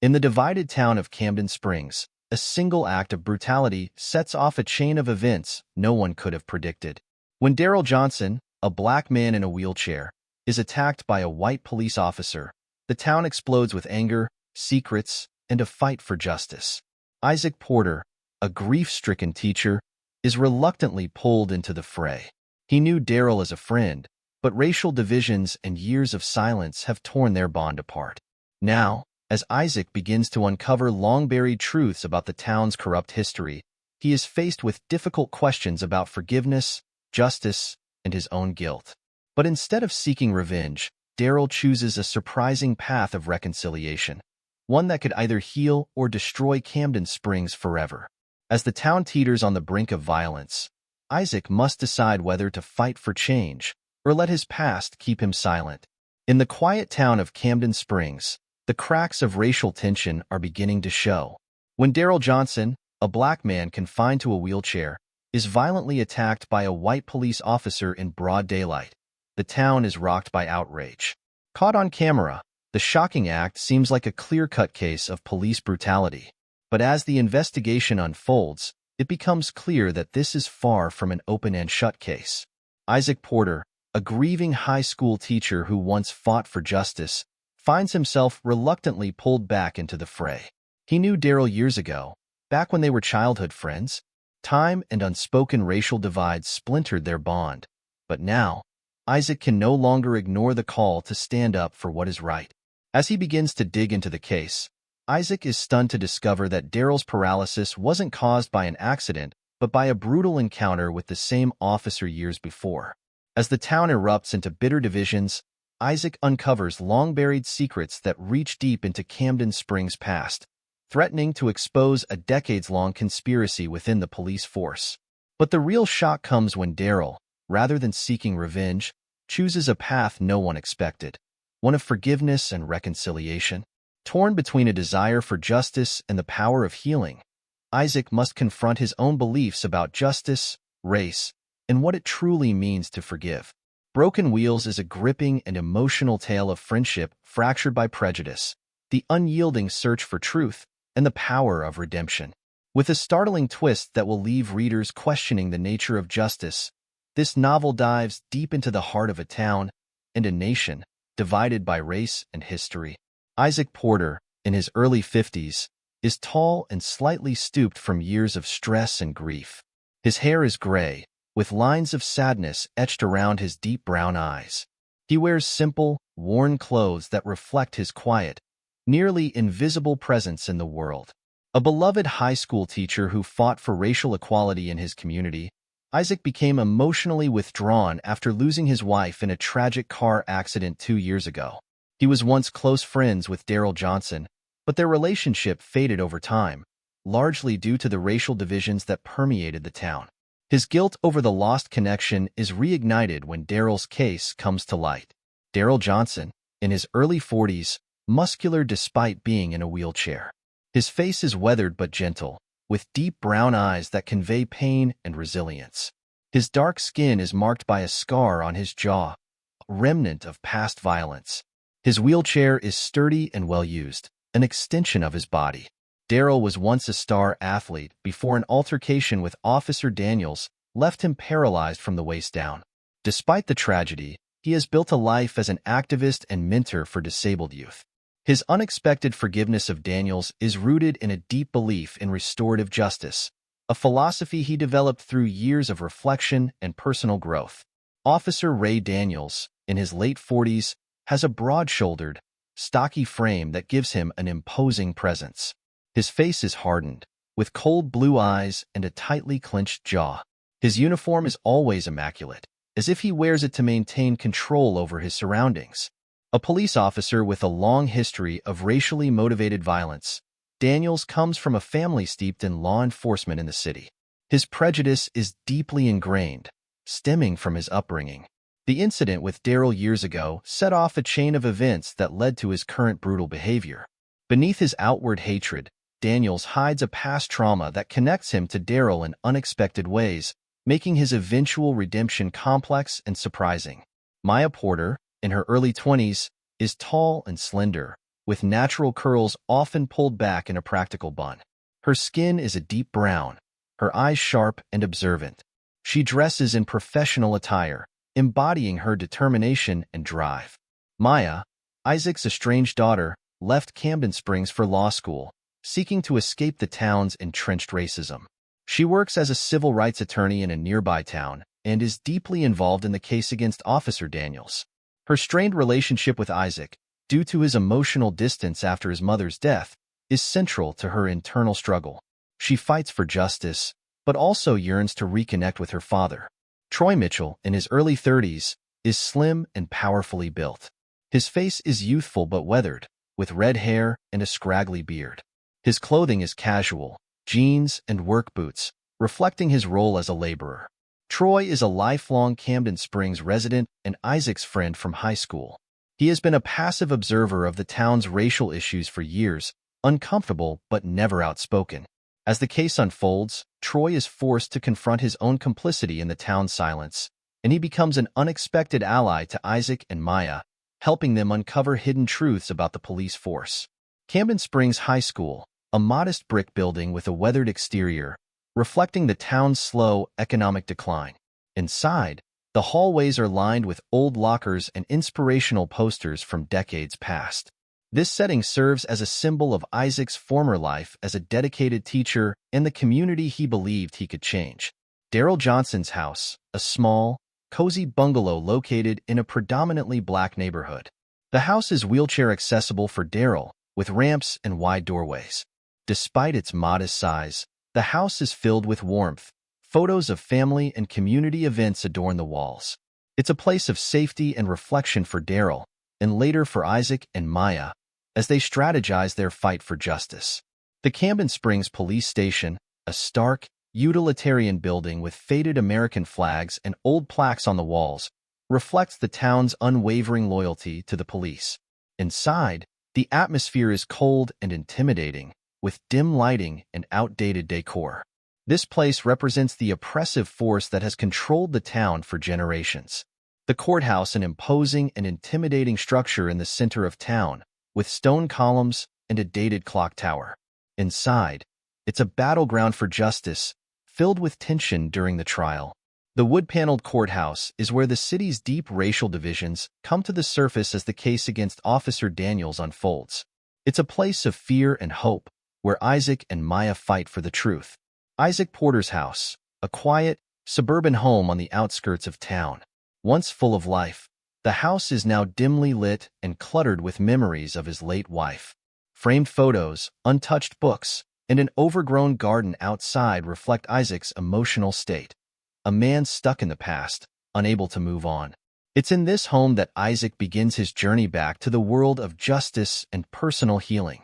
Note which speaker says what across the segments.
Speaker 1: In the divided town of Camden Springs, a single act of brutality sets off a chain of events no one could have predicted. When Daryl Johnson, a black man in a wheelchair, is attacked by a white police officer, the town explodes with anger, secrets, and a fight for justice. Isaac Porter, a grief-stricken teacher, is reluctantly pulled into the fray. He knew Daryl as a friend, but racial divisions and years of silence have torn their bond apart. Now, as Isaac begins to uncover long-buried truths about the town's corrupt history, he is faced with difficult questions about forgiveness, justice, and his own guilt. But instead of seeking revenge, Daryl chooses a surprising path of reconciliation, one that could either heal or destroy Camden Springs forever. As the town teeters on the brink of violence, Isaac must decide whether to fight for change or let his past keep him silent. In the quiet town of Camden Springs, the cracks of racial tension are beginning to show. When Daryl Johnson, a black man confined to a wheelchair, is violently attacked by a white police officer in broad daylight, the town is rocked by outrage. Caught on camera, the shocking act seems like a clear-cut case of police brutality. But as the investigation unfolds, it becomes clear that this is far from an open-and-shut case. Isaac Porter, a grieving high school teacher who once fought for justice, finds himself reluctantly pulled back into the fray. He knew Daryl years ago, back when they were childhood friends. Time and unspoken racial divides splintered their bond. But now, Isaac can no longer ignore the call to stand up for what is right. As he begins to dig into the case, Isaac is stunned to discover that Daryl's paralysis wasn't caused by an accident, but by a brutal encounter with the same officer years before. As the town erupts into bitter divisions, Isaac uncovers long-buried secrets that reach deep into Camden Springs' past, threatening to expose a decades-long conspiracy within the police force. But the real shock comes when Daryl, rather than seeking revenge, chooses a path no one expected, one of forgiveness and reconciliation. Torn between a desire for justice and the power of healing, Isaac must confront his own beliefs about justice, race, and what it truly means to forgive. Broken Wheels is a gripping and emotional tale of friendship fractured by prejudice, the unyielding search for truth, and the power of redemption. With a startling twist that will leave readers questioning the nature of justice, this novel dives deep into the heart of a town and a nation divided by race and history. Isaac Porter, in his early 50s, is tall and slightly stooped from years of stress and grief. His hair is gray, with lines of sadness etched around his deep brown eyes. He wears simple, worn clothes that reflect his quiet, nearly invisible presence in the world. A beloved high school teacher who fought for racial equality in his community, Isaac became emotionally withdrawn after losing his wife in a tragic car accident 2 years ago. He was once close friends with Daryl Johnson, but their relationship faded over time, largely due to the racial divisions that permeated the town. His guilt over the lost connection is reignited when Daryl's case comes to light. Daryl Johnson, in his early 40s, muscular despite being in a wheelchair. His face is weathered but gentle, with deep brown eyes that convey pain and resilience. His dark skin is marked by a scar on his jaw, a remnant of past violence. His wheelchair is sturdy and well-used, an extension of his body. Daryl was once a star athlete before an altercation with Officer Daniels left him paralyzed from the waist down. Despite the tragedy, he has built a life as an activist and mentor for disabled youth. His unexpected forgiveness of Daniels is rooted in a deep belief in restorative justice, a philosophy he developed through years of reflection and personal growth. Officer Ray Daniels, in his late 40s, has a broad-shouldered, stocky frame that gives him an imposing presence. His face is hardened, with cold blue eyes and a tightly clenched jaw. His uniform is always immaculate, as if he wears it to maintain control over his surroundings. A police officer with a long history of racially motivated violence, Daniels comes from a family steeped in law enforcement in the city. His prejudice is deeply ingrained, stemming from his upbringing. The incident with Daryl years ago set off a chain of events that led to his current brutal behavior. Beneath his outward hatred, Daniels hides a past trauma that connects him to Daryl in unexpected ways, making his eventual redemption complex and surprising. Maya Porter, in her early 20s, is tall and slender, with natural curls often pulled back in a practical bun. Her skin is a deep brown, her eyes sharp and observant. She dresses in professional attire, embodying her determination and drive. Maya, Isaac's estranged daughter, left Camden Springs for law school, seeking to escape the town's entrenched racism. She works as a civil rights attorney in a nearby town and is deeply involved in the case against Officer Daniels. Her strained relationship with Isaac, due to his emotional distance after his mother's death, is central to her internal struggle. She fights for justice, but also yearns to reconnect with her father. Troy Mitchell, in his early 30s, is slim and powerfully built. His face is youthful but weathered, with red hair and a scraggly beard. His clothing is casual, jeans and work boots, reflecting his role as a laborer. Troy is a lifelong Camden Springs resident and Isaac's friend from high school. He has been a passive observer of the town's racial issues for years, uncomfortable but never outspoken. As the case unfolds, Troy is forced to confront his own complicity in the town's silence, and he becomes an unexpected ally to Isaac and Maya, helping them uncover hidden truths about the police force. Camden Springs High School, a modest brick building with a weathered exterior, reflecting the town's slow economic decline. Inside, the hallways are lined with old lockers and inspirational posters from decades past. This setting serves as a symbol of Isaac's former life as a dedicated teacher and the community he believed he could change. Daryl Johnson's house, a small, cozy bungalow located in a predominantly black neighborhood. The house is wheelchair accessible for Daryl, with ramps and wide doorways. Despite its modest size, the house is filled with warmth. Photos of family and community events adorn the walls. It's a place of safety and reflection for Daryl, and later for Isaac and Maya, as they strategize their fight for justice. The Camden Springs Police Station, a stark, utilitarian building with faded American flags and old plaques on the walls, reflects the town's unwavering loyalty to the police. Inside, the atmosphere is cold and intimidating, with dim lighting and outdated decor. This place represents the oppressive force that has controlled the town for generations. The courthouse, an imposing and intimidating structure in the center of town, with stone columns and a dated clock tower. Inside, it's a battleground for justice, filled with tension during the trial. The wood-paneled courthouse is where the city's deep racial divisions come to the surface as the case against Officer Daniels unfolds. It's a place of fear and hope, where Isaac and Maya fight for the truth. Isaac Porter's house, a quiet, suburban home on the outskirts of town. Once full of life, the house is now dimly lit and cluttered with memories of his late wife. Framed photos, untouched books, and an overgrown garden outside reflect Isaac's emotional state. A man stuck in the past, unable to move on. It's in this home that Isaac begins his journey back to the world of justice and personal healing.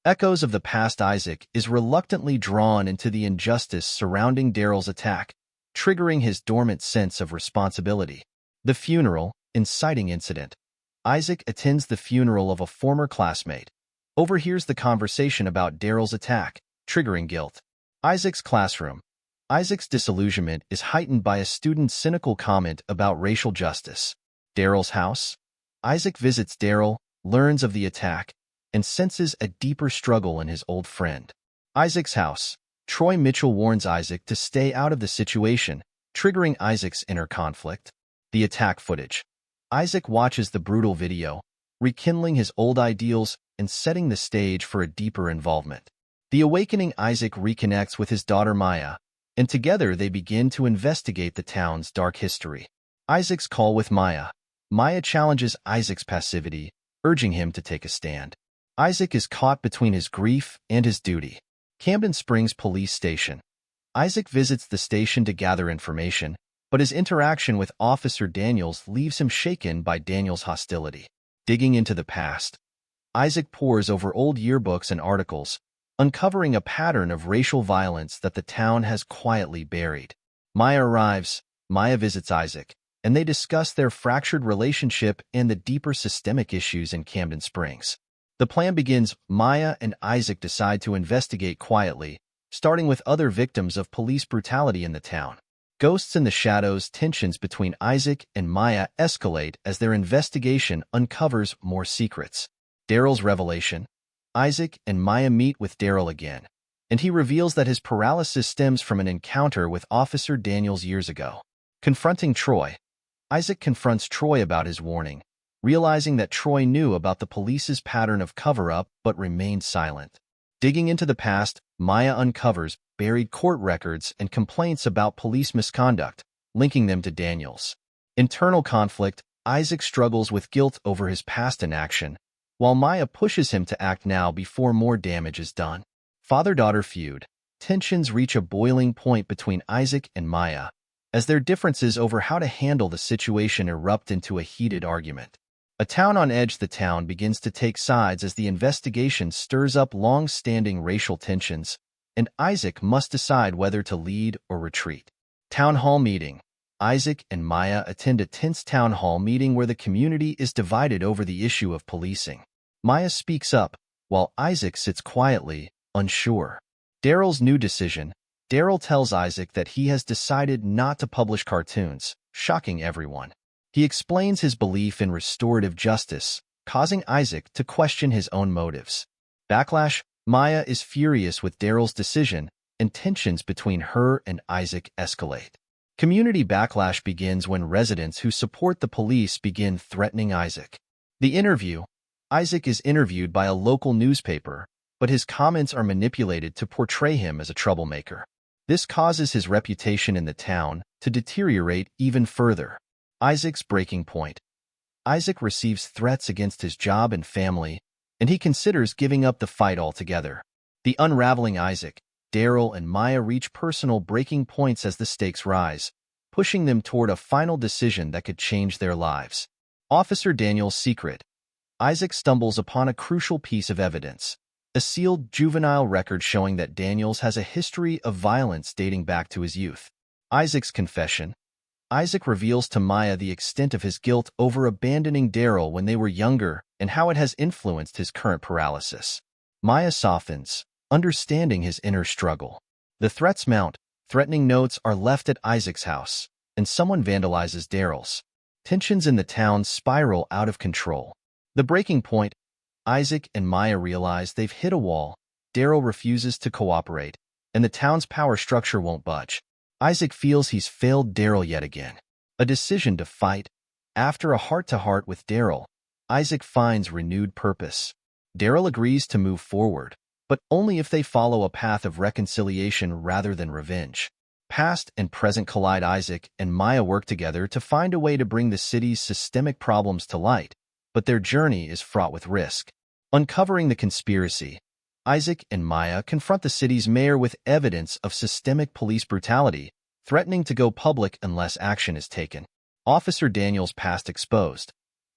Speaker 1: Echoes of the past. Isaac is reluctantly drawn into the injustice surrounding Daryl's attack, triggering his dormant sense of responsibility. The funeral, inciting incident. Isaac attends the funeral of a former classmate, overhears the conversation about Daryl's attack, triggering guilt. Isaac's classroom. Isaac's disillusionment is heightened by a student's cynical comment about racial justice. Daryl's house. Isaac visits Daryl, learns of the attack, and senses a deeper struggle in his old friend. Isaac's house. Troy Mitchell warns Isaac to stay out of the situation, triggering Isaac's inner conflict. The attack footage. Isaac watches the brutal video, rekindling his old ideals and setting the stage for a deeper involvement. The awakening. Isaac reconnects with his daughter Maya, and together they begin to investigate the town's dark history. Isaac's call with Maya. Maya challenges Isaac's passivity, urging him to take a stand. Isaac is caught between his grief and his duty. Camden Springs Police Station. Isaac visits the station to gather information, but his interaction with Officer Daniels leaves him shaken by Daniels' hostility. Digging into the past. Isaac pores over old yearbooks and articles, uncovering a pattern of racial violence that the town has quietly buried. Maya arrives. Maya visits Isaac, and they discuss their fractured relationship and the deeper systemic issues in Camden Springs. The plan begins. Maya and Isaac decide to investigate quietly, starting with other victims of police brutality in the town. Ghosts in the shadows. Tensions between Isaac and Maya escalate as their investigation uncovers more secrets. Daryl's revelation. Isaac and Maya meet with Daryl again, and he reveals that his paralysis stems from an encounter with Officer Daniels years ago. Confronting Troy. Isaac confronts Troy about his warning, realizing that Troy knew about the police's pattern of cover-up but remained silent. Digging into the past, Maya uncovers buried court records and complaints about police misconduct, linking them to Daniels. Internal conflict. Isaac struggles with guilt over his past inaction, while Maya pushes him to act now before more damage is done. Father-daughter feud. Tensions reach a boiling point between Isaac and Maya, as their differences over how to handle the situation erupt into a heated argument. A town on edge. The town begins to take sides as the investigation stirs up long-standing racial tensions, and Isaac must decide whether to lead or retreat. Town hall meeting. Isaac and Maya attend a tense town hall meeting where the community is divided over the issue of policing. Maya speaks up, while Isaac sits quietly, unsure. Daryl's new decision. Daryl tells Isaac that he has decided not to publish cartoons, shocking everyone. He explains his belief in restorative justice, causing Isaac to question his own motives. Backlash. Maya is furious with Daryl's decision, and tensions between her and Isaac escalate. Community backlash begins when residents who support the police begin threatening Isaac. The interview. Isaac is interviewed by a local newspaper, but his comments are manipulated to portray him as a troublemaker. This causes his reputation in the town to deteriorate even further. Isaac's breaking point. Isaac receives threats against his job and family, and he considers giving up the fight altogether. The unraveling. Isaac, Daryl, and Maya reach personal breaking points as the stakes rise, pushing them toward a final decision that could change their lives. Officer Daniels' secret. Isaac stumbles upon a crucial piece of evidence, a sealed juvenile record showing that Daniels has a history of violence dating back to his youth. Isaac's confession. Isaac reveals to Maya the extent of his guilt over abandoning Daryl when they were younger and how it has influenced his current paralysis. Maya softens, understanding his inner struggle. The threats mount. Threatening notes are left at Isaac's house, and someone vandalizes Daryl's. Tensions in the town spiral out of control. The breaking point. Isaac and Maya realize they've hit a wall. Daryl refuses to cooperate, and the town's power structure won't budge. Isaac feels he's failed Daryl yet again. A decision to fight. After a heart-to-heart with Daryl, Isaac finds renewed purpose. Daryl agrees to move forward, but only if they follow a path of reconciliation rather than revenge. Past and present collide. Isaac and Maya work together to find a way to bring the city's systemic problems to light, but their journey is fraught with risk. Uncovering the conspiracy. Isaac and Maya confront the city's mayor with evidence of systemic police brutality, threatening to go public unless action is taken. Officer Daniels' past exposed.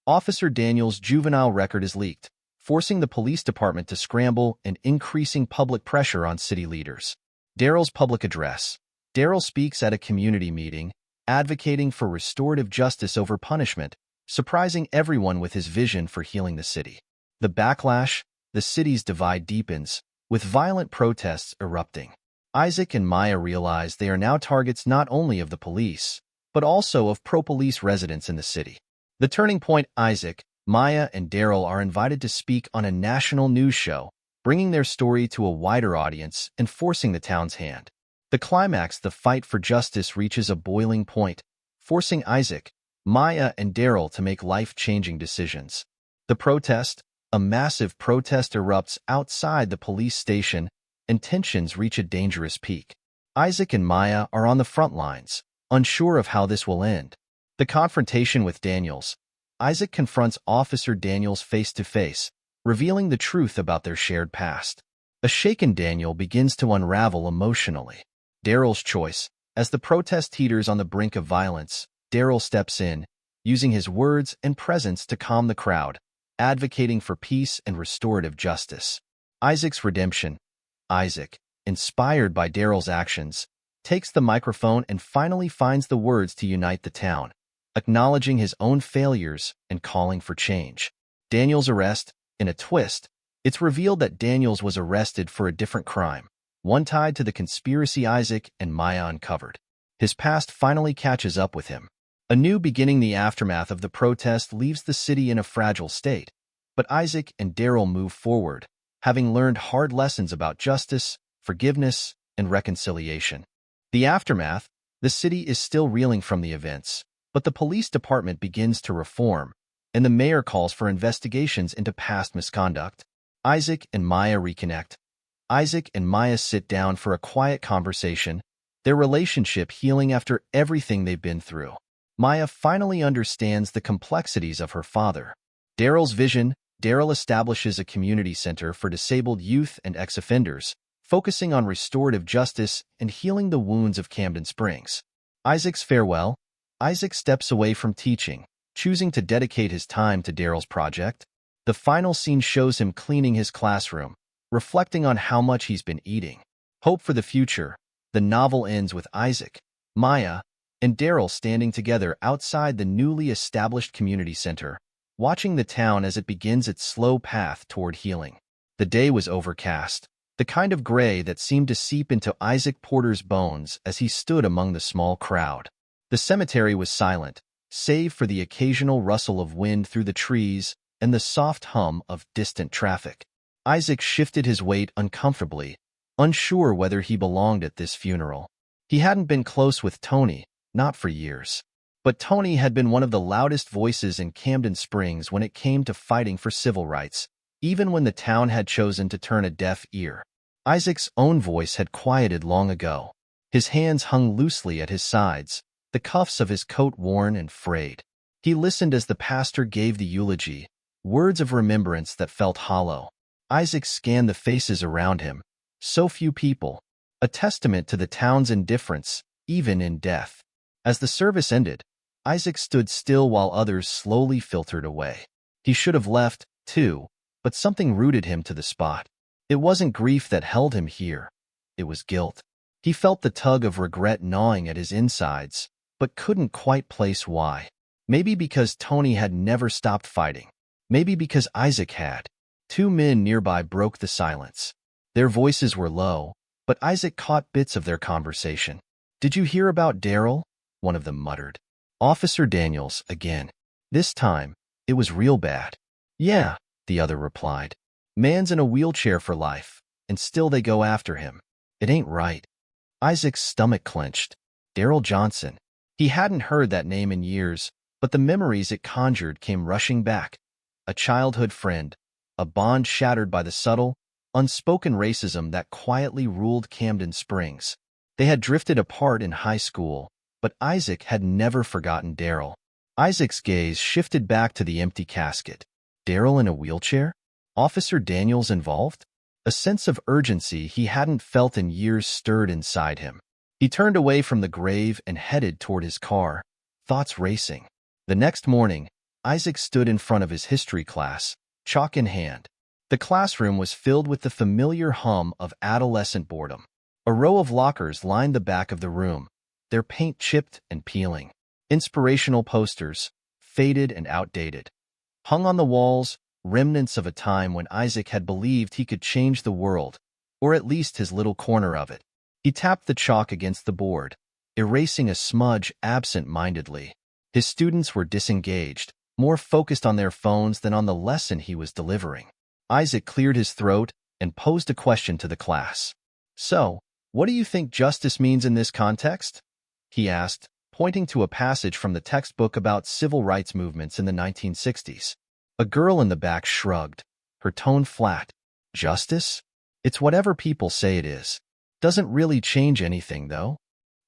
Speaker 1: Officer Daniels' juvenile record is leaked, forcing the police department to scramble and increasing public pressure on city leaders. Daryl's public address. Daryl speaks at a community meeting, advocating for restorative justice over punishment, surprising everyone with his vision for healing the city. The backlash. The city's divide deepens, with violent protests erupting. Isaac and Maya realize they are now targets not only of the police, but also of pro-police residents in the city. The turning point. Isaac, Maya, and Daryl are invited to speak on a national news show, bringing their story to a wider audience and forcing the town's hand. The climax. The fight for justice reaches a boiling point, forcing Isaac, Maya, and Daryl to make life-changing decisions. The protest. A massive protest erupts outside the police station, and tensions reach a dangerous peak. Isaac and Maya are on the front lines, unsure of how this will end. The confrontation with Daniels. Isaac confronts Officer Daniels face-to-face, revealing the truth about their shared past. A shaken Daniel begins to unravel emotionally. Daryl's choice. As the protest teeters on the brink of violence, Daryl steps in, using his words and presence to calm the crowd, advocating for peace and restorative justice. Isaac's redemption. Isaac, inspired by Daryl's actions, takes the microphone and finally finds the words to unite the town, acknowledging his own failures and calling for change. Daniels' arrest. In a twist, it's revealed that Daniels was arrested for a different crime, one tied to the conspiracy Isaac and Maya uncovered. His past finally catches up with him. A new beginning. The aftermath of the protest leaves the city in a fragile state, But Isaac and Daryl move forward, having learned hard lessons about justice, forgiveness, and reconciliation. The aftermath: the city is still reeling from the events, but the police department begins to reform, and the mayor calls for investigations into past misconduct. Isaac and Maya reconnect. Isaac and Maya sit down for a quiet conversation, their relationship healing after everything they've been through. Maya finally understands the complexities of her father. Daryl's vision: Daryl establishes a community center for disabled youth and ex-offenders, focusing on restorative justice and healing the wounds of Camden Springs. Isaac's farewell: Isaac steps away from teaching, choosing to dedicate his time to Daryl's project. The final scene shows him cleaning his classroom, reflecting on how much he's been eating. Hope for the future: the novel ends with Isaac, Maya, and Daryl standing together outside the newly established community center, watching the town as it begins its slow path toward healing. The day was overcast, the kind of gray that seemed to seep into Isaac Porter's bones as he stood among the small crowd. The cemetery was silent, save for the occasional rustle of wind through the trees and the soft hum of distant traffic. Isaac shifted his weight uncomfortably, unsure whether he belonged at this funeral. He hadn't been close with Tony, not for years. But Tony had been one of the loudest voices in Camden Springs when it came to fighting for civil rights, even when the town had chosen to turn a deaf ear. Isaac's own voice had quieted long ago. His hands hung loosely at his sides, the cuffs of his coat worn and frayed. He listened as the pastor gave the eulogy, words of remembrance that felt hollow. Isaac scanned the faces around him. So few people, a testament to the town's indifference, even in death. As the service ended, Isaac stood still while others slowly filtered away. He should have left, too, but something rooted him to the spot. It wasn't grief that held him here. It was guilt. He felt the tug of regret gnawing at his insides, but couldn't quite place why. Maybe because Tony had never stopped fighting. Maybe because Isaac had. Two men nearby broke the silence. Their voices were low, but Isaac caught bits of their conversation. "Did you hear about Daryl?" one of them muttered. "Officer Daniels, again. This time, it was real bad." "Yeah," the other replied. "Man's in a wheelchair for life, and still they go after him. It ain't right." Isaac's stomach clenched. Daryl Johnson. He hadn't heard that name in years, but the memories it conjured came rushing back. A childhood friend, a bond shattered by the subtle, unspoken racism that quietly ruled Camden Springs. They had drifted apart in high school, but Isaac had never forgotten Daryl. Isaac's gaze shifted back to the empty casket. Daryl in a wheelchair? Officer Daniels involved? A sense of urgency he hadn't felt in years stirred inside him. He turned away from the grave and headed toward his car, thoughts racing. The next morning, Isaac stood in front of his history class, chalk in hand. The classroom was filled with the familiar hum of adolescent boredom. A row of lockers lined the back of the room, their paint chipped and peeling. Inspirational posters, faded and outdated, hung on the walls, remnants of a time when Isaac had believed he could change the world, or at least his little corner of it. He tapped the chalk against the board, erasing a smudge absent-mindedly. His students were disengaged, more focused on their phones than on the lesson he was delivering. Isaac cleared his throat and posed a question to the class. "So, what do you think justice means in this context?" he asked, pointing to a passage from the textbook about civil rights movements in the 1960s. A girl in the back shrugged, her tone flat. "Justice? It's whatever people say it is. Doesn't really change anything, though."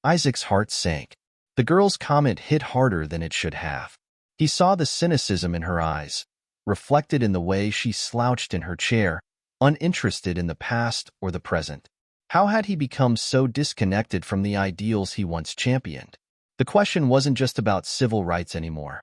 Speaker 1: Isaac's heart sank. The girl's comment hit harder than it should have. He saw the cynicism in her eyes, reflected in the way she slouched in her chair, uninterested in the past or the present. How had he become so disconnected from the ideals he once championed? The question wasn't just about civil rights anymore.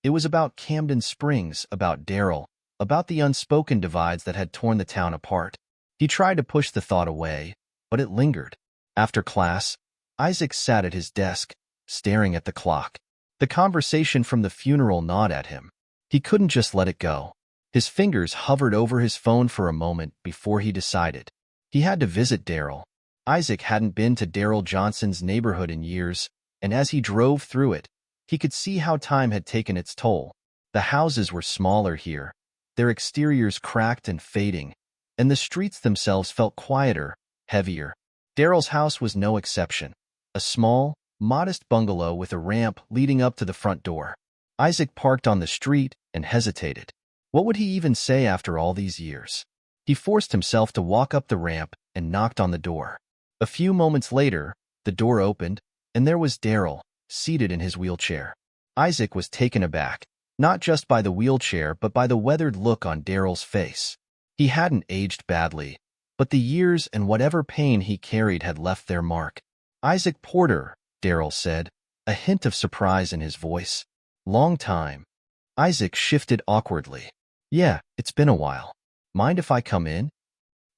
Speaker 1: It was about Camden Springs, about Daryl, about the unspoken divides that had torn the town apart. He tried to push the thought away, but it lingered. After class, Isaac sat at his desk, staring at the clock. The conversation from the funeral gnawed at him. He couldn't just let it go. His fingers hovered over his phone for a moment before he decided. He had to visit Daryl. Isaac hadn't been to Daryl Johnson's neighborhood in years, and as he drove through it, he could see how time had taken its toll. The houses were smaller here, their exteriors cracked and fading, and the streets themselves felt quieter, heavier. Daryl's house was no exception. A small, modest bungalow with a ramp leading up to the front door. Isaac parked on the street and hesitated. What would he even say after all these years? He forced himself to walk up the ramp and knocked on the door. A few moments later, the door opened, and there was Daryl, seated in his wheelchair. Isaac was taken aback, not just by the wheelchair but by the weathered look on Daryl's face. He hadn't aged badly, but the years and whatever pain he carried had left their mark. "Isaac Porter," Daryl said, a hint of surprise in his voice. "Long time." Isaac shifted awkwardly. "Yeah, it's been a while. Mind if I come in?"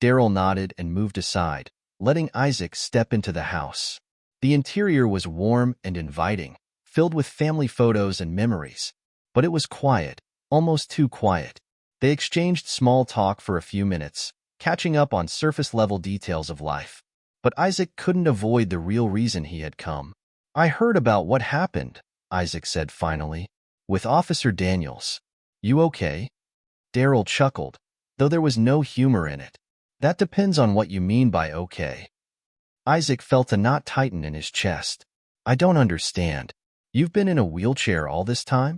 Speaker 1: Daryl nodded and moved aside, letting Isaac step into the house. The interior was warm and inviting, filled with family photos and memories. But it was quiet, almost too quiet. They exchanged small talk for a few minutes, catching up on surface-level details of life. But Isaac couldn't avoid the real reason he had come. "I heard about what happened," Isaac said finally, "with Officer Daniels. You okay?" Daryl chuckled, though there was no humor in it. "That depends on what you mean by okay." Isaac felt a knot tighten in his chest. "I don't understand. You've been in a wheelchair all this time?"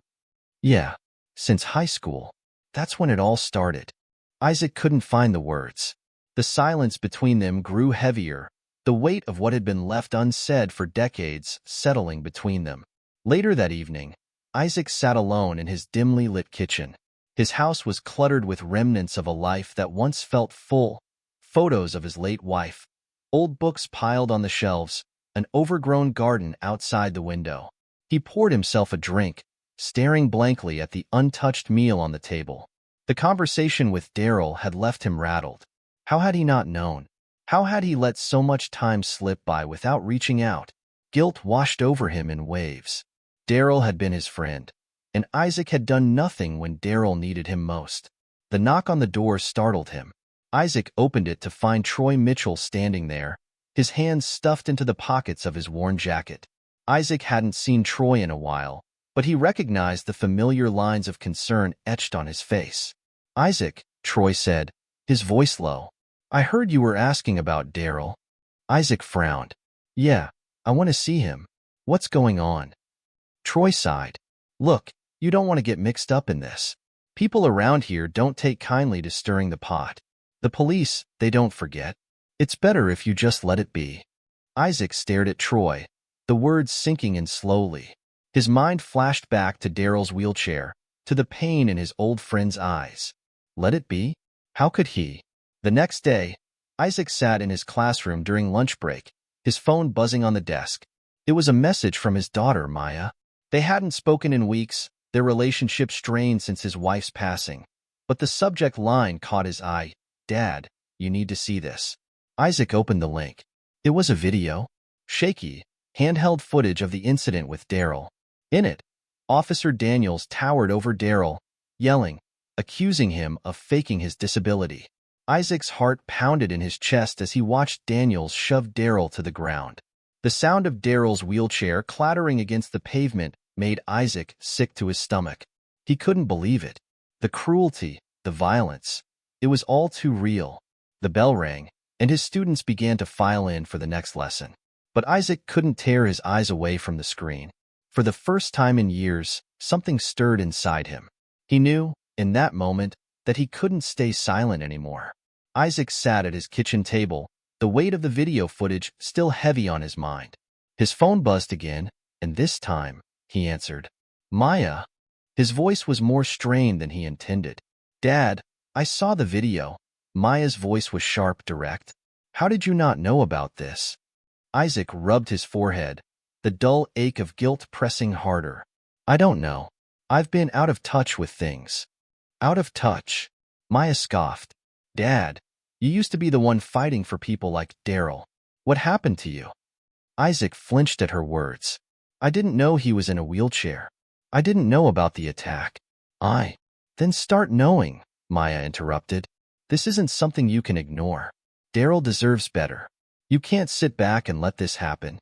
Speaker 1: "Yeah, since high school. That's when it all started." Isaac couldn't find the words. The silence between them grew heavier, the weight of what had been left unsaid for decades settling between them. Later that evening, Isaac sat alone in his dimly lit kitchen. His house was cluttered with remnants of a life that once felt full, photos of his late wife, old books piled on the shelves, an overgrown garden outside the window. He poured himself a drink, staring blankly at the untouched meal on the table. The conversation with Daryl had left him rattled. How had he not known? How had he let so much time slip by without reaching out? Guilt washed over him in waves. Daryl had been his friend, and Isaac had done nothing when Daryl needed him most. The knock on the door startled him. Isaac opened it to find Troy Mitchell standing there, his hands stuffed into the pockets of his worn jacket. Isaac hadn't seen Troy in a while, but he recognized the familiar lines of concern etched on his face. "Isaac," Troy said, his voice low, "I heard you were asking about Daryl." Isaac frowned. "Yeah, I want to see him. What's going on?" Troy sighed. "Look, you don't want to get mixed up in this. People around here don't take kindly to stirring the pot. The police, they don't forget. It's better if you just let it be." Isaac stared at Troy, the words sinking in slowly. His mind flashed back to Daryl's wheelchair, to the pain in his old friend's eyes. Let it be? How could he? The next day, Isaac sat in his classroom during lunch break, his phone buzzing on the desk. It was a message from his daughter, Maya. They hadn't spoken in weeks, their relationship strained since his wife's passing. But the subject line caught his eye. "Dad, you need to see this." Isaac opened the link. It was a video. Shaky, handheld footage of the incident with Daryl. In it, Officer Daniels towered over Daryl, yelling, accusing him of faking his disability. Isaac's heart pounded in his chest as he watched Daniels shove Daryl to the ground. The sound of Daryl's wheelchair clattering against the pavement made Isaac sick to his stomach. He couldn't believe it. The cruelty, the violence. It was all too real. The bell rang, and his students began to file in for the next lesson. But Isaac couldn't tear his eyes away from the screen. For the first time in years, something stirred inside him. He knew, in that moment, that he couldn't stay silent anymore. Isaac sat at his kitchen table, the weight of the video footage still heavy on his mind. His phone buzzed again, and this time, he answered. "Maya." His voice was more strained than he intended. "Dad, I saw the video." Maya's voice was sharp, direct. "How did you not know about this?" Isaac rubbed his forehead, the dull ache of guilt pressing harder. "I don't know. I've been out of touch with things." "Out of touch?" Maya scoffed. "Dad, you used to be the one fighting for people like Daryl. What happened to you?" Isaac flinched at her words. "I didn't know he was in a wheelchair. I didn't know about the attack." Then start knowing," Maya interrupted. "This isn't something you can ignore. Daryl deserves better. You can't sit back and let this happen."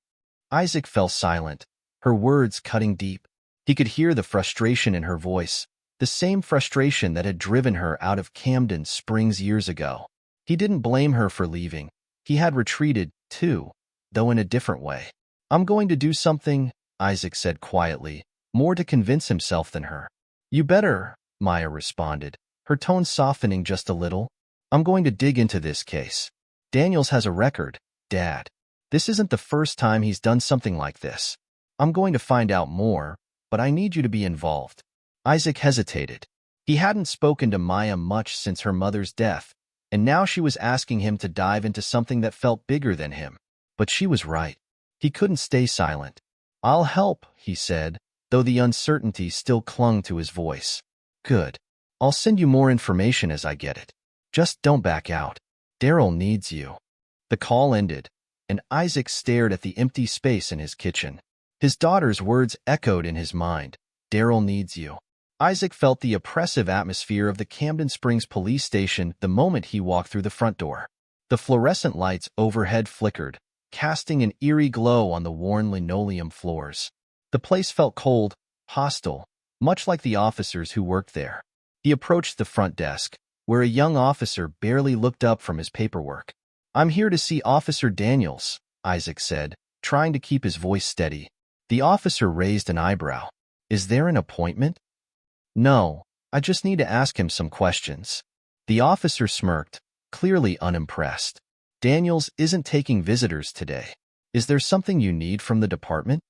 Speaker 1: Isaac fell silent, her words cutting deep. He could hear the frustration in her voice, the same frustration that had driven her out of Camden Springs years ago. He didn't blame her for leaving. He had retreated, too, though in a different way. "I'm going to do something," Isaac said quietly, more to convince himself than her. "You better," Maya responded, her tone softening just a little. "I'm going to dig into this case. Daniels has a record, Dad. This isn't the first time he's done something like this. I'm going to find out more, but I need you to be involved." Isaac hesitated. He hadn't spoken to Maya much since her mother's death, and now she was asking him to dive into something that felt bigger than him. But she was right. He couldn't stay silent. "I'll help," he said, though the uncertainty still clung to his voice. "Good. I'll send you more information as I get it. Just don't back out. Daryl needs you." The call ended, and Isaac stared at the empty space in his kitchen. His daughter's words echoed in his mind. "Daryl needs you." Isaac felt the oppressive atmosphere of the Camden Springs police station the moment he walked through the front door. The fluorescent lights overhead flickered, casting an eerie glow on the worn linoleum floors. The place felt cold, hostile, much like the officers who worked there. He approached the front desk, where a young officer barely looked up from his paperwork. "I'm here to see Officer Daniels," Isaac said, trying to keep his voice steady. The officer raised an eyebrow. "Is there an appointment?" "No, I just need to ask him some questions." The officer smirked, clearly unimpressed. "Daniels isn't taking visitors today. Is there something you need from the department?"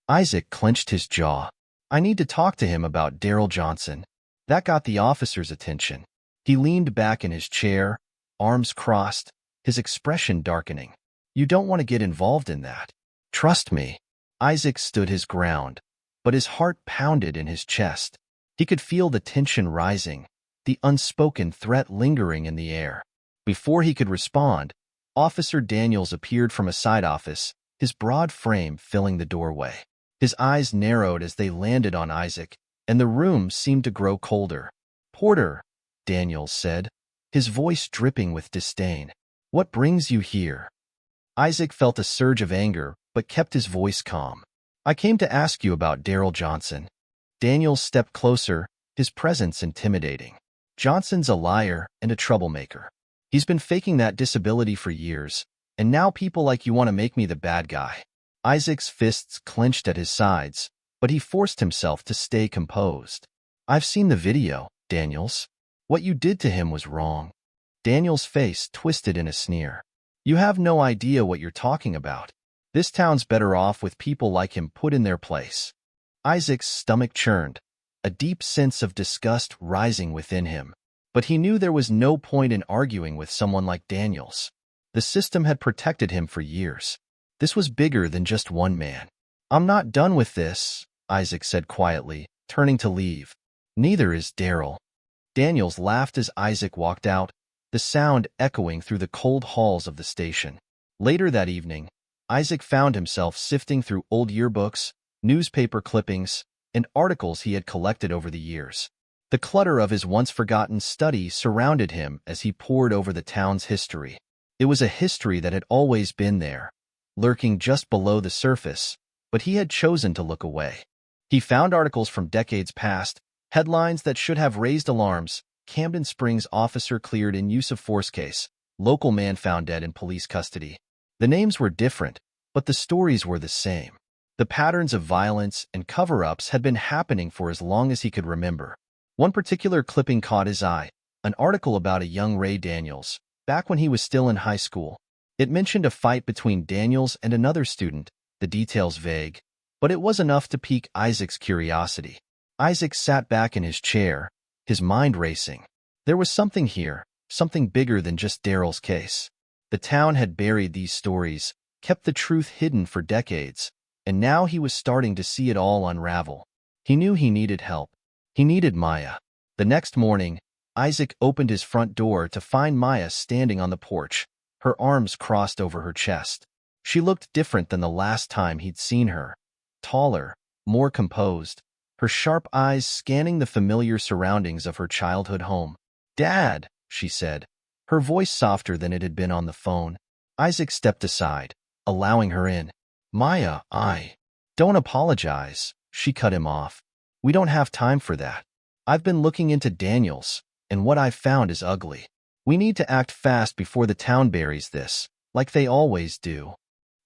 Speaker 1: Isaac clenched his jaw. "I need to talk to him about Daryl Johnson." That got the officer's attention. He leaned back in his chair, arms crossed, his expression darkening. "You don't want to get involved in that. Trust me." Isaac stood his ground, but his heart pounded in his chest. He could feel the tension rising, the unspoken threat lingering in the air. Before he could respond, Officer Daniels appeared from a side office, his broad frame filling the doorway. His eyes narrowed as they landed on Isaac, and the room seemed to grow colder. "Porter," Daniels said, his voice dripping with disdain. "What brings you here?" Isaac felt a surge of anger, but kept his voice calm. "I came to ask you about Daryl Johnson." Daniels stepped closer, his presence intimidating. "Johnson's a liar and a troublemaker. He's been faking that disability for years, and now people like you want to make me the bad guy." Isaac's fists clenched at his sides, but he forced himself to stay composed. "I've seen the video, Daniels. What you did to him was wrong." Daniels' face twisted in a sneer. "You have no idea what you're talking about. This town's better off with people like him put in their place." Isaac's stomach churned, a deep sense of disgust rising within him. But he knew there was no point in arguing with someone like Daniels. The system had protected him for years. This was bigger than just one man. "I'm not done with this," Isaac said quietly, turning to leave. "Neither is Daryl." Daniels laughed as Isaac walked out, the sound echoing through the cold halls of the station. Later that evening, Isaac found himself sifting through old yearbooks, newspaper clippings, and articles he had collected over the years. The clutter of his once-forgotten study surrounded him as he pored over the town's history. It was a history that had always been there, lurking just below the surface, but he had chosen to look away. He found articles from decades past, headlines that should have raised alarms: "Camden Springs officer cleared in use of force case, local man found dead in police custody." The names were different, but the stories were the same. The patterns of violence and cover-ups had been happening for as long as he could remember. One particular clipping caught his eye, an article about a young Ray Daniels, back when he was still in high school. It mentioned a fight between Daniels and another student, the details vague, but it was enough to pique Isaac's curiosity. Isaac sat back in his chair, his mind racing. There was something here, something bigger than just Daryl's case. The town had buried these stories, kept the truth hidden for decades, and now he was starting to see it all unravel. He knew he needed help. He needed Maya. The next morning, Isaac opened his front door to find Maya standing on the porch, her arms crossed over her chest. She looked different than the last time he'd seen her. Taller, more composed, her sharp eyes scanning the familiar surroundings of her childhood home. "Dad," she said, her voice softer than it had been on the phone. Isaac stepped aside, allowing her in. "Maya, don't apologize," she cut him off. "We don't have time for that." I've been looking into Daniels, and what I've found is ugly. We need to act fast before the town buries this, like they always do.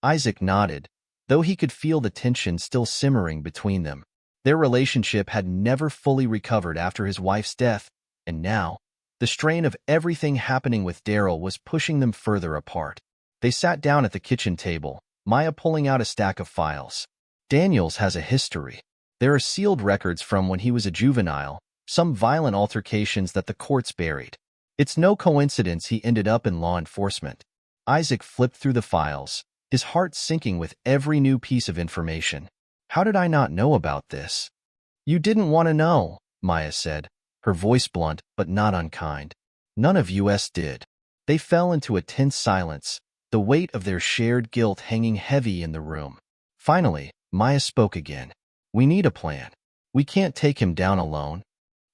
Speaker 1: Isaac nodded, though he could feel the tension still simmering between them. Their relationship had never fully recovered after his wife's death, and now, the strain of everything happening with Daryl was pushing them further apart. They sat down at the kitchen table, Maya pulling out a stack of files. Daniels has a history. There are sealed records from when he was a juvenile, some violent altercations that the courts buried. It's no coincidence he ended up in law enforcement. Isaac flipped through the files, his heart sinking with every new piece of information. How did I not know about this? You didn't want to know, Maya said, her voice blunt but not unkind. None of us did. They fell into a tense silence, the weight of their shared guilt hanging heavy in the room. Finally, Maya spoke again. We need a plan. We can't take him down alone.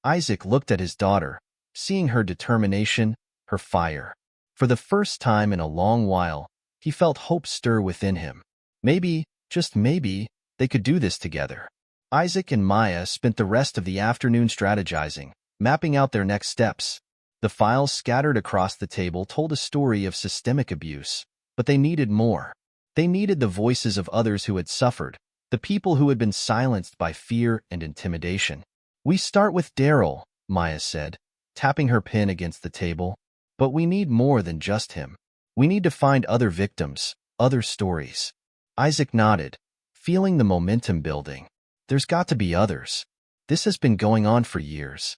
Speaker 1: Isaac looked at his daughter, seeing her determination, her fire. For the first time in a long while, he felt hope stir within him. Maybe, just maybe, they could do this together. Isaac and Maya spent the rest of the afternoon strategizing, mapping out their next steps. The files scattered across the table told a story of systemic abuse, but they needed more. They needed the voices of others who had suffered, the people who had been silenced by fear and intimidation. We start with Daryl, Maya said, tapping her pen against the table. But we need more than just him. We need to find other victims, other stories. Isaac nodded, feeling the momentum building. There's got to be others. This has been going on for years.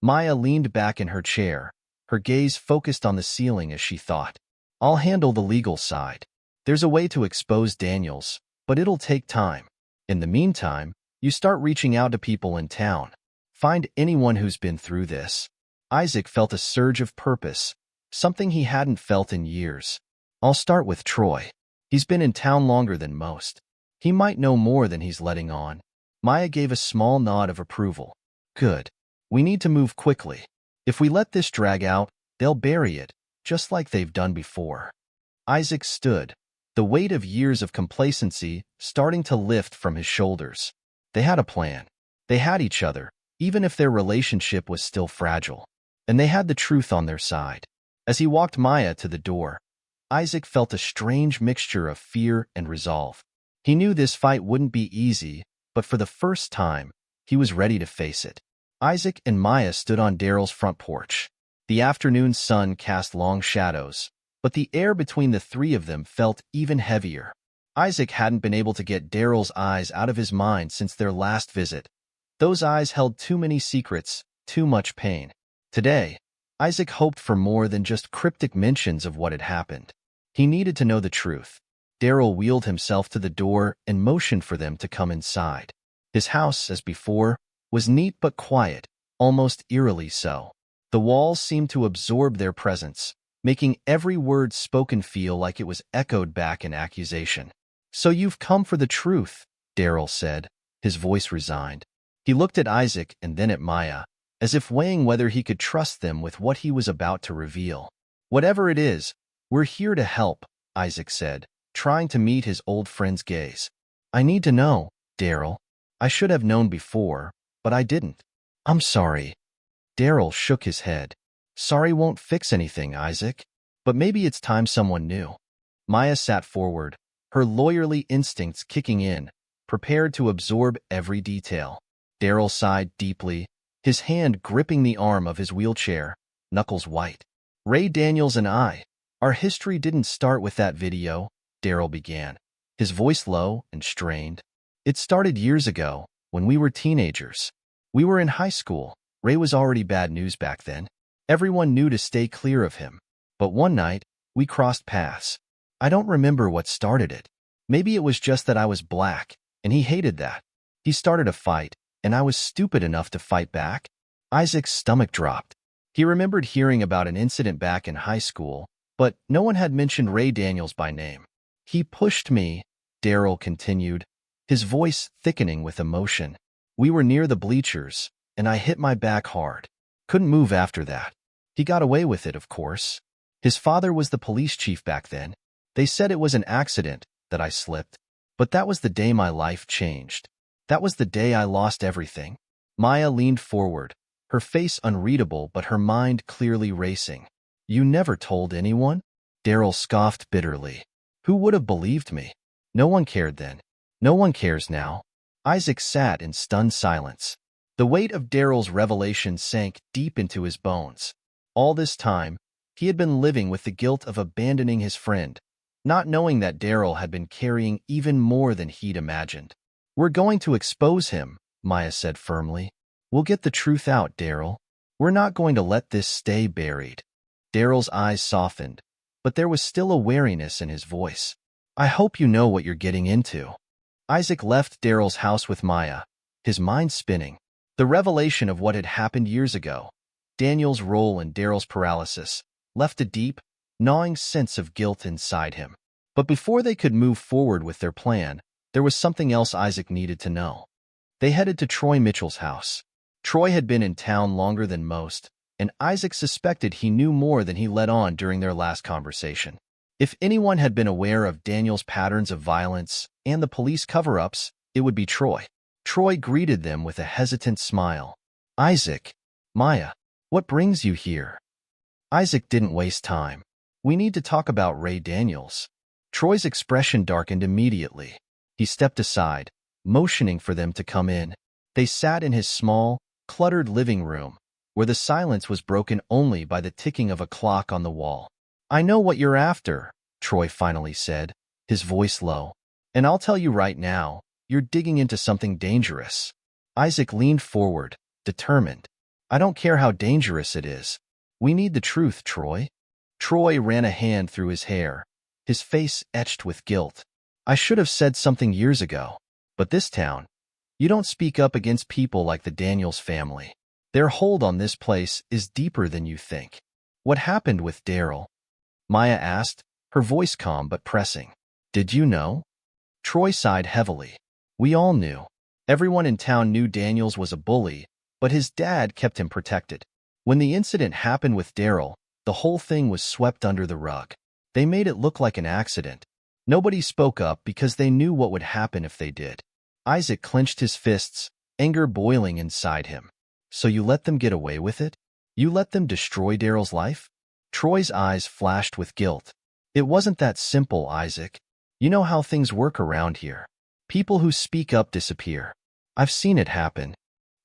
Speaker 1: Maya leaned back in her chair, her gaze focused on the ceiling as she thought. I'll handle the legal side. There's a way to expose Daniels, but it'll take time. In the meantime, you start reaching out to people in town. Find anyone who's been through this. Isaac felt a surge of purpose, something he hadn't felt in years. I'll start with Troy. He's been in town longer than most. He might know more than he's letting on. Maya gave a small nod of approval. Good. We need to move quickly. If we let this drag out, they'll bury it, just like they've done before. Isaac stood, the weight of years of complacency starting to lift from his shoulders. They had a plan. They had each other, even if their relationship was still fragile. And they had the truth on their side. As he walked Maya to the door, Isaac felt a strange mixture of fear and resolve. He knew this fight wouldn't be easy, but for the first time, he was ready to face it. Isaac and Maya stood on Daryl's front porch. The afternoon sun cast long shadows, but the air between the three of them felt even heavier. Isaac hadn't been able to get Daryl's eyes out of his mind since their last visit. Those eyes held too many secrets, too much pain. Today, Isaac hoped for more than just cryptic mentions of what had happened. He needed to know the truth. Daryl wheeled himself to the door and motioned for them to come inside. His house, as before, was neat but quiet, almost eerily so. The walls seemed to absorb their presence, making every word spoken feel like it was echoed back in accusation. So you've come for the truth, Daryl said, his voice resigned. He looked at Isaac and then at Maya, as if weighing whether he could trust them with what he was about to reveal. Whatever it is, we're here to help, Isaac said, trying to meet his old friend's gaze. I need to know, Daryl. I should have known before, but I didn't. I'm sorry. Daryl shook his head. Sorry won't fix anything, Isaac. But maybe it's time someone knew. Maya sat forward, her lawyerly instincts kicking in, prepared to absorb every detail. Daryl sighed deeply, his hand gripping the arm of his wheelchair, knuckles white. Ray Daniels and I. Our history didn't start with that video, Daryl began, his voice low and strained. It started years ago, when we were teenagers. We were in high school. Ray was already bad news back then. Everyone knew to stay clear of him. But one night, we crossed paths. I don't remember what started it. Maybe it was just that I was black, and he hated that. He started a fight, and I was stupid enough to fight back. Isaac's stomach dropped. He remembered hearing about an incident back in high school, but no one had mentioned Ray Daniels by name. He pushed me, Daryl continued, his voice thickening with emotion. We were near the bleachers, and I hit my back hard. Couldn't move after that. He got away with it, of course. His father was the police chief back then. They said it was an accident, that I slipped. But that was the day my life changed. That was the day I lost everything. Maya leaned forward, her face unreadable but her mind clearly racing. "You never told anyone?" Daryl scoffed bitterly. "Who would have believed me? No one cared then. No one cares now." Isaac sat in stunned silence. The weight of Daryl's revelation sank deep into his bones. All this time, he had been living with the guilt of abandoning his friend, not knowing that Daryl had been carrying even more than he'd imagined. "We're going to expose him," Maya said firmly. "We'll get the truth out, Daryl. We're not going to let this stay buried." Daryl's eyes softened, but there was still a wariness in his voice. "I hope you know what you're getting into." Isaac left Daryl's house with Maya, his mind spinning. The revelation of what had happened years ago, Daniel's role in Daryl's paralysis, left a deep, gnawing sense of guilt inside him. But before they could move forward with their plan, there was something else Isaac needed to know. They headed to Troy Mitchell's house. Troy had been in town longer than most, and Isaac suspected he knew more than he let on during their last conversation. If anyone had been aware of Daniel's patterns of violence and the police cover-ups, it would be Troy. Troy greeted them with a hesitant smile. "Isaac, Maya, what brings you here?" Isaac didn't waste time. "We need to talk about Ray Daniels." Troy's expression darkened immediately. He stepped aside, motioning for them to come in. They sat in his small, cluttered living room, where the silence was broken only by the ticking of a clock on the wall. "I know what you're after," Troy finally said, his voice low. "And I'll tell you right now, you're digging into something dangerous." Isaac leaned forward, determined. "I don't care how dangerous it is. We need the truth, Troy." Troy ran a hand through his hair, his face etched with guilt. "I should have said something years ago. But this town, you don't speak up against people like the Daniels family. Their hold on this place is deeper than you think." "What happened with Daryl?" Maya asked, her voice calm but pressing. "Did you know?" Troy sighed heavily. "We all knew. Everyone in town knew Daniels was a bully, but his dad kept him protected. When the incident happened with Daryl, the whole thing was swept under the rug. They made it look like an accident. Nobody spoke up because they knew what would happen if they did." Isaac clenched his fists, anger boiling inside him. "So you let them get away with it? You let them destroy Daryl's life?" Troy's eyes flashed with guilt. "It wasn't that simple, Isaac. You know how things work around here. People who speak up disappear. I've seen it happen."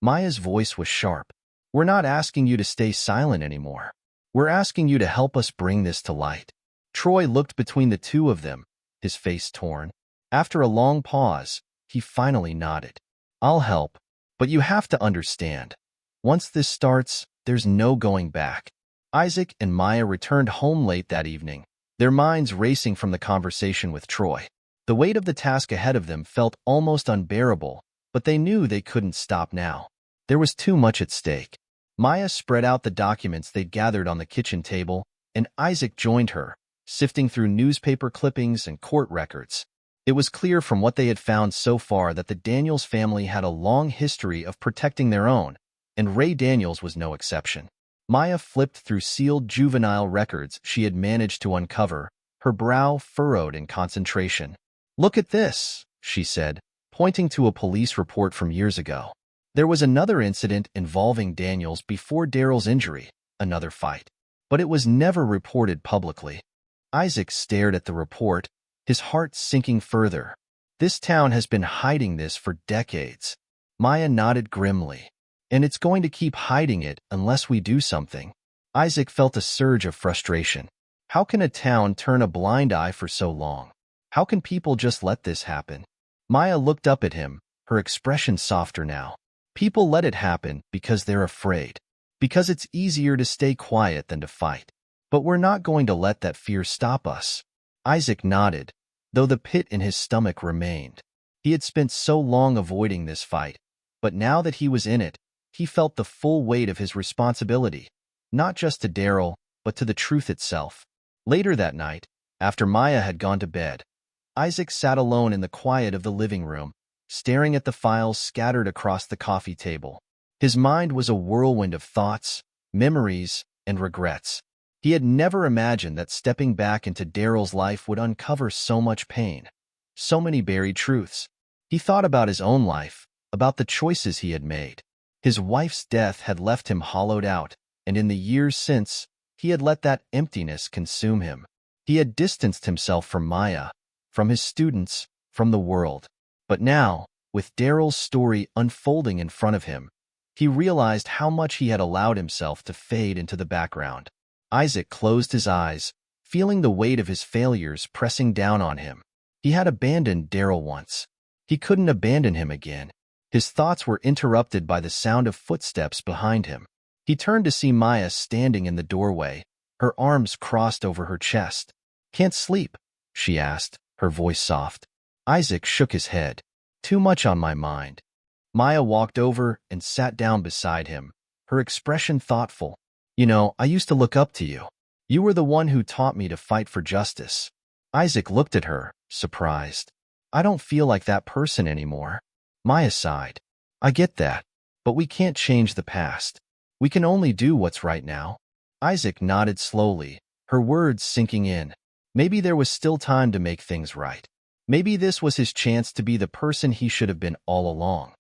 Speaker 1: Maya's voice was sharp. "We're not asking you to stay silent anymore. We're asking you to help us bring this to light." Troy looked between the two of them, his face torn. After a long pause, he finally nodded. "I'll help, but you have to understand. Once this starts, there's no going back." Isaac and Maya returned home late that evening, their minds racing from the conversation with Troy. The weight of the task ahead of them felt almost unbearable, but they knew they couldn't stop now. There was too much at stake. Maya spread out the documents they'd gathered on the kitchen table, and Isaac joined her, sifting through newspaper clippings and court records. It was clear from what they had found so far that the Daniels family had a long history of protecting their own, and Ray Daniels was no exception. Maya flipped through sealed juvenile records she had managed to uncover, her brow furrowed in concentration. "Look at this," she said, pointing to a police report from years ago. There was another incident involving Daniels before Daryl's injury, another fight. But it was never reported publicly. Isaac stared at the report, his heart sinking further. This town has been hiding this for decades. Maya nodded grimly. "And it's going to keep hiding it unless we do something." Isaac felt a surge of frustration. How can a town turn a blind eye for so long? How can people just let this happen? Maya looked up at him, her expression softer now. "People let it happen because they're afraid. Because it's easier to stay quiet than to fight. But we're not going to let that fear stop us." Isaac nodded, though the pit in his stomach remained. He had spent so long avoiding this fight, but now that he was in it, he felt the full weight of his responsibility, not just to Daryl, but to the truth itself. Later that night, after Maya had gone to bed, Isaac sat alone in the quiet of the living room, staring at the files scattered across the coffee table. His mind was a whirlwind of thoughts, memories, and regrets. He had never imagined that stepping back into Daryl's life would uncover so much pain, so many buried truths. He thought about his own life, about the choices he had made. His wife's death had left him hollowed out, and in the years since, he had let that emptiness consume him. He had distanced himself from Maya, from his students, from the world. But now, with Daryl's story unfolding in front of him, he realized how much he had allowed himself to fade into the background. Isaac closed his eyes, feeling the weight of his failures pressing down on him. He had abandoned Daryl once. He couldn't abandon him again. His thoughts were interrupted by the sound of footsteps behind him. He turned to see Maya standing in the doorway, her arms crossed over her chest. "Can't sleep?" she asked, her voice soft. Isaac shook his head. "Too much on my mind." Maya walked over and sat down beside him, her expression thoughtful. "You know, I used to look up to you. You were the one who taught me to fight for justice." Isaac looked at her, surprised. "I don't feel like that person anymore." Maya sighed. "I get that, but we can't change the past. We can only do what's right now." Isaac nodded slowly, her words sinking in. Maybe there was still time to make things right. Maybe this was his chance to be the person he should have been all along.